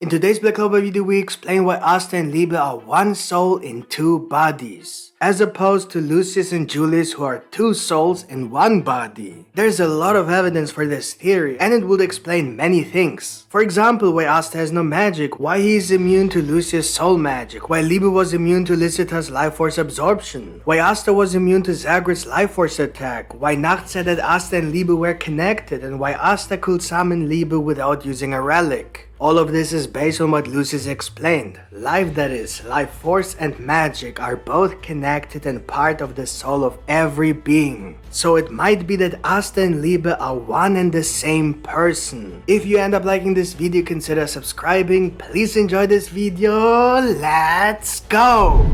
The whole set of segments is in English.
In today's Black Clover video, we explain why Asta and Liebe are one soul in two bodies, as opposed to Lucius and Julius, who are two souls in one body. There's a lot of evidence for this theory, and it would explain many things. For example, why Asta has no magic, why he is immune to Lucius' soul magic, why Liebe was immune to Lysitas' life force absorption, why Asta was immune to Zogratis' life force attack, why Nacht said that Asta and Liebe were connected, and why Asta could summon Liebe without using a relic. All of this is based on what Lucius explained. Life, that is, life force and magic are both connected and part of the soul of every being. So it might be that Asta and Liebe are one and the same person. If you end up liking this video, consider subscribing. Please enjoy this video. Let's go!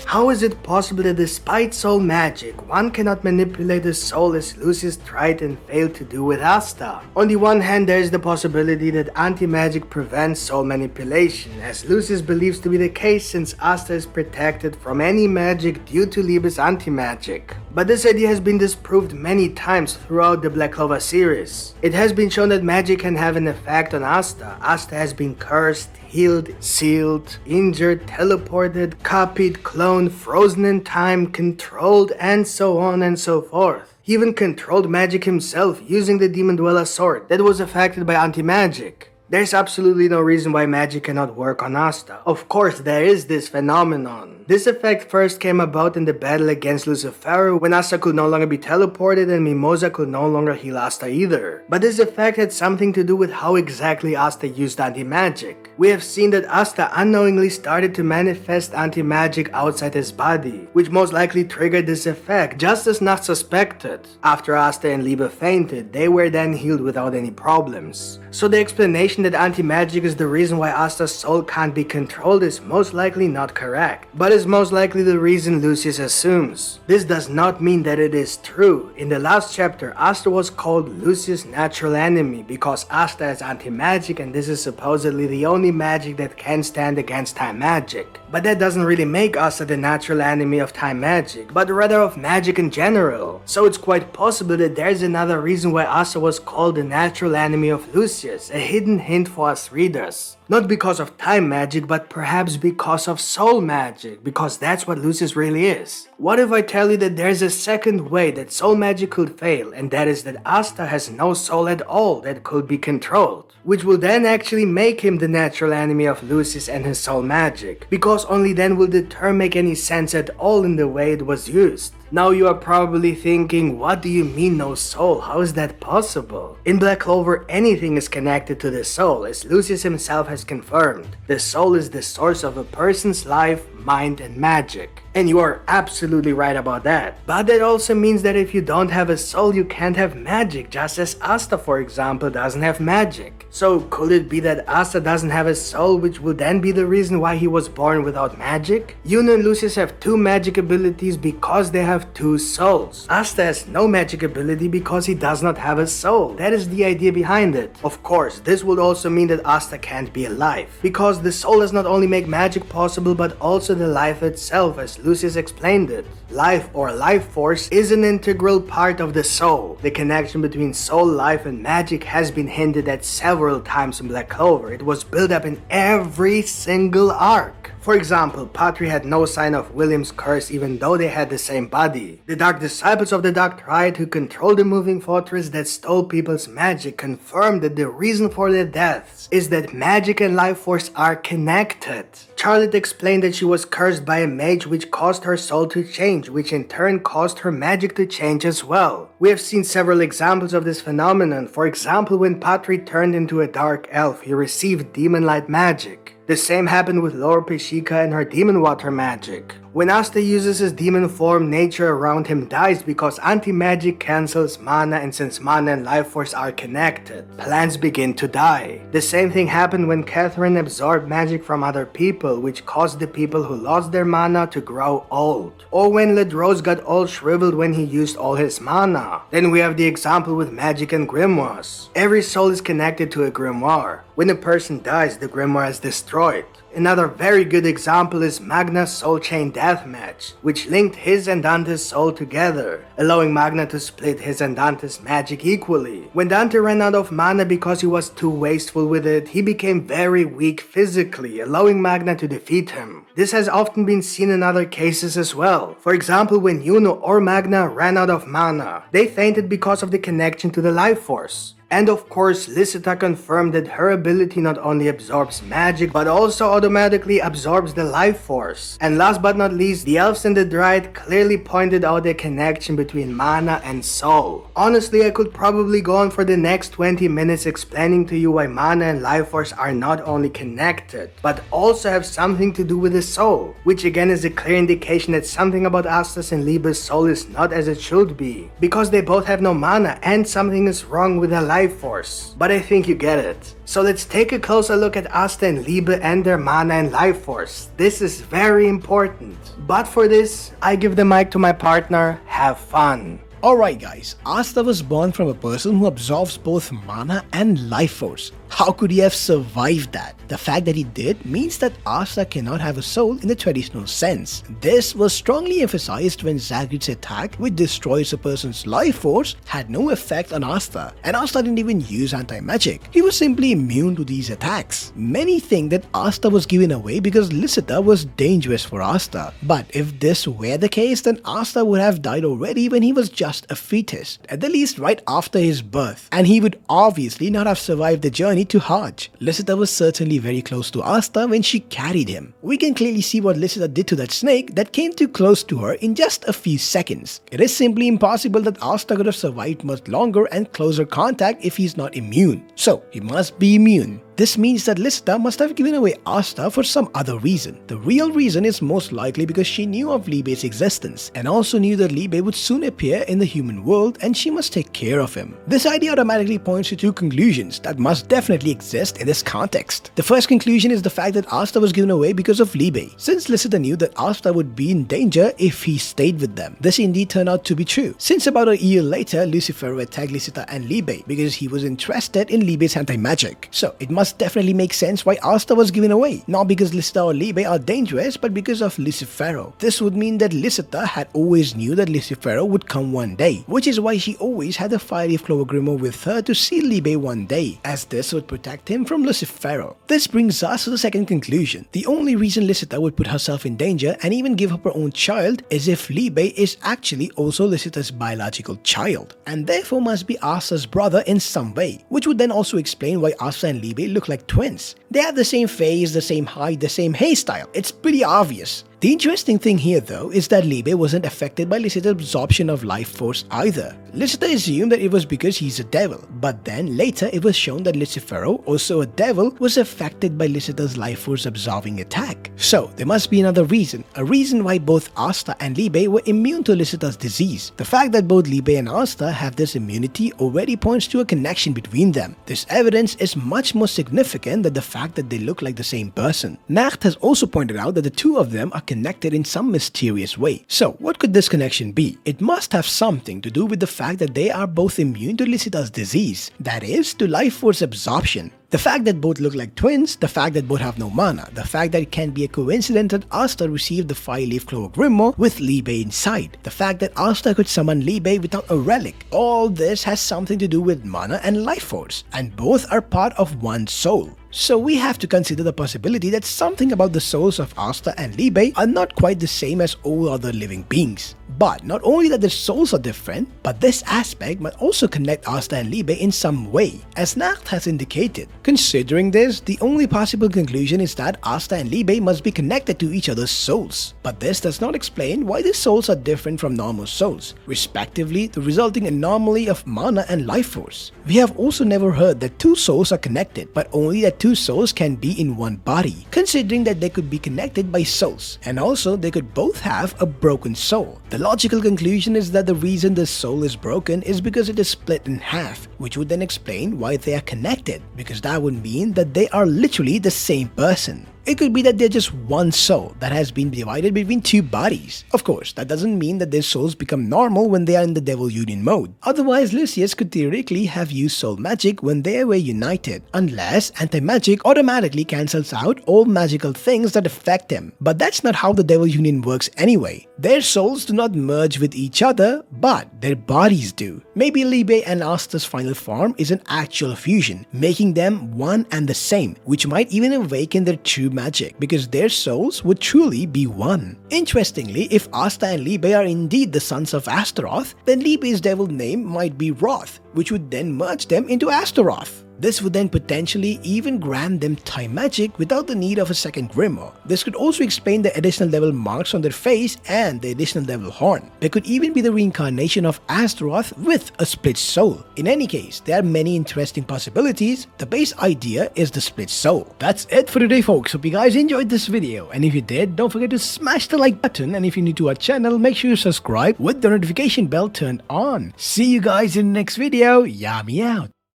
How is it possible that despite soul magic, one cannot manipulate the soul as Lucius tried and failed to do with Asta? On the one hand, there is the possibility that anti-magic prevents soul manipulation, as Lucius believes to be the case since Asta is protected from any magic due to Liebe's anti-magic. But this idea has been disproved many times throughout the Black Clover series. It has been shown that magic can have an effect on Asta. Asta has been cursed, healed, sealed, injured, teleported, copied, cloned, frozen in time, controlled, and so on and so forth. He even controlled magic himself using the Demon Dweller sword that was affected by anti-magic. There's absolutely no reason why magic cannot work on Asta. Of course, there is this phenomenon. This effect first came about in the battle against Lucifer when Asta could no longer be teleported and Mimosa could no longer heal Asta either. But this effect had something to do with how exactly Asta used anti-magic. We have seen that Asta unknowingly started to manifest anti-magic outside his body, which most likely triggered this effect, just as Nacht suspected. After Asta and Liebe fainted, they were then healed without any problems. So the explanation that anti-magic is the reason why Asta's soul can't be controlled is most likely not correct, but is most likely the reason Lucius assumes. This does not mean that it is true. In the last chapter, Asta was called Lucius' natural enemy because Asta is anti-magic and this is supposedly the only magic that can stand against time magic. But that doesn't really make Asta the natural enemy of time magic, but rather of magic in general. So it's quite possible that there's another reason why Asta was called the natural enemy of Lucius, a hidden hint for us readers. Not because of time magic, but perhaps because of soul magic, because that's what Lucius really is. What if I tell you that there's a second way that soul magic could fail, and that is that Asta has no soul at all that could be controlled, which will then actually make him the natural enemy of Lucius and his soul magic, because only then will the term make any sense at all in the way it was used. Now you are probably thinking, what do you mean no soul? How is that possible? In Black Clover, anything is connected to the soul, as Lucius himself has confirmed. The soul is the source of a person's life, mind, and magic. And you are absolutely right about that. But that also means that if you don't have a soul, you can't have magic, just as Asta, for example, doesn't have magic. So could it be that Asta doesn't have a soul, which would then be the reason why he was born without magic? Yuno and Lucius have two magic abilities because they have two souls. Asta has no magic ability because he does not have a soul. That is the idea behind it. Of course, this would also mean that Asta can't be alive, because the soul does not only make magic possible, but also the life itself, as Lucius explained it. Life or life force is an integral part of the soul. The connection between soul, life, and magic has been hinted at several times in Black Clover. It was built up in every single arc. For example, Patri had no sign of William's curse even though they had the same body. The Dark Disciples of the Dark Triad who controlled the moving fortress that stole people's magic confirmed that the reason for their deaths is that magic and life force are connected. Charlotte explained that she was cursed by a mage which caused her soul to change, which in turn caused her magic to change as well. We have seen several examples of this phenomenon. For example, when Patri turned into a dark elf, he received demon light magic. The same happened with Laura Peshika and her demon water magic. When Asta uses his demon form, nature around him dies because anti-magic cancels mana, and since mana and life force are connected, plants begin to die. The same thing happened when Catherine absorbed magic from other people, which caused the people who lost their mana to grow old. Or when Ledrose got all shriveled when he used all his mana. Then we have the example with magic and grimoires. Every soul is connected to a grimoire. When a person dies, the grimoire is destroyed. Another very good example is Magna's Soul Chain Deathmatch, which linked his and Dante's soul together, allowing Magna to split his and Dante's magic equally. When Dante ran out of mana because he was too wasteful with it, he became very weak physically, allowing Magna to defeat him. This has often been seen in other cases as well. For example, when Yuno or Magna ran out of mana, they fainted because of the connection to the life force. And of course, Lysita confirmed that her ability not only absorbs magic, but also automatically absorbs the life force. And last but not least, the elves and the dryad clearly pointed out the connection between mana and soul. Honestly, I could probably go on for the next 20 minutes explaining to you why mana and life force are not only connected, but also have something to do with the soul, which again is a clear indication that something about Asta and Liebe's soul is not as it should be, because they both have no mana and something is wrong with their life force. But I think you get it. So let's take a closer look at Asta and Liebe and their mana and life force. This is very important. But for this, I give the mic to my partner. Have fun. Alright guys, Asta was born from a person who absorbs both mana and life force. How could he have survived that? The fact that he did means that Asta cannot have a soul in the traditional sense. This was strongly emphasized when Zogratis' attack, which destroys a person's life force, had no effect on Asta, and Asta didn't even use anti-magic. He was simply immune to these attacks. Many think that Asta was given away because Lysita was dangerous for Asta. But if this were the case, then Asta would have died already when he was just a fetus, at the least right after his birth, and he would obviously not have survived the journey to Hajj. Lysita was certainly very close to Asta when she carried him. We can clearly see what Lysita did to that snake that came too close to her in just a few seconds. It is simply impossible that Asta could have survived much longer and closer contact if he's not immune. So, he must be immune. This means that Lysita must have given away Asta for some other reason. The real reason is most likely because she knew of Liebe's existence and also knew that Liebe would soon appear in the human world and she must take care of him. This idea automatically points to two conclusions that must definitely exist in this context. The first conclusion is the fact that Asta was given away because of Liebe, since Lysita knew that Asta would be in danger if he stayed with them. This indeed turned out to be true, since about a year later Lucifer attacked Lysita and Liebe because he was interested in Liebe's anti-magic. So it must definitely make sense why Asta was given away, not because Lysita or Liebe are dangerous, but because of Lucifero. This would mean that Lysita had always knew that Lucifero would come one day, which is why she always had the 5-leaf Clover Grimoire with her to see Liebe one day, as this would protect him from Lucifero. This brings us to the second conclusion. The only reason Lysita would put herself in danger and even give up her own child is if Liebe is actually also Lysita's biological child, and therefore must be Asta's brother in some way, which would then also explain why Asta and Liebe look like twins. They have the same face, the same height, the same hairstyle. It's pretty obvious. The interesting thing here though is that Liebe wasn't affected by Lysita's absorption of life force either. Lysita assumed that it was because he's a devil, but then later it was shown that Lucifero, also a devil, was affected by Lysita's life force absorbing attack. So there must be another reason, a reason why both Asta and Liebe were immune to Lysita's disease. The fact that both Liebe and Asta have this immunity already points to a connection between them. This evidence is much more significant than the fact that they look like the same person. Nacht has also pointed out that the two of them are connected in some mysterious way. So what could this connection be? It must have something to do with the fact that they are both immune to Lysita's disease, that is, to life force absorption. The fact that both look like twins, the fact that both have no mana, the fact that it can be a coincidence that Asta received the 5-leaf Clover Grimoire with Liebe inside, the fact that Asta could summon Liebe without a relic, all this has something to do with mana and life force, and both are part of one soul. So we have to consider the possibility that something about the souls of Asta and Liebe are not quite the same as all other living beings. But not only that their souls are different, but this aspect might also connect Asta and Liebe in some way, as Nacht has indicated. Considering this, the only possible conclusion is that Asta and Liebe must be connected to each other's souls. But this does not explain why the souls are different from normal souls, respectively the resulting anomaly of mana and life force. We have also never heard that two souls are connected, but only that two souls can be in one body, considering that they could be connected by souls, and also they could both have a broken soul. The logical conclusion is that the reason the soul is broken is because it is split in half, which would then explain why they are connected, because that would mean that they are literally the same person. It could be that they're just one soul that has been divided between two bodies. Of course, that doesn't mean that their souls become normal when they are in the devil union mode. Otherwise, Lucius could theoretically have used soul magic when they were united, unless anti-magic automatically cancels out all magical things that affect him. But that's not how the devil union works anyway. Their souls do not merge with each other, but their bodies do. Maybe Liebe and Asta's final form is an actual fusion, making them one and the same, which might even awaken their true magic, because their souls would truly be one. Interestingly, if Asta and Liebe are indeed the sons of Astaroth, then Liebe's devil name might be Roth, which would then merge them into Astaroth. This would then potentially even grant them time magic without the need of a second grimoire. This could also explain the additional devil marks on their face and the additional devil horn. There could even be the reincarnation of Astaroth with a split soul. In any case, there are many interesting possibilities. The base idea is the split soul. That's it for today, folks. Hope you guys enjoyed this video, and if you did, don't forget to smash the like button, and if you're new to our channel, make sure you subscribe with the notification bell turned on. See you guys in the next video. Yami out.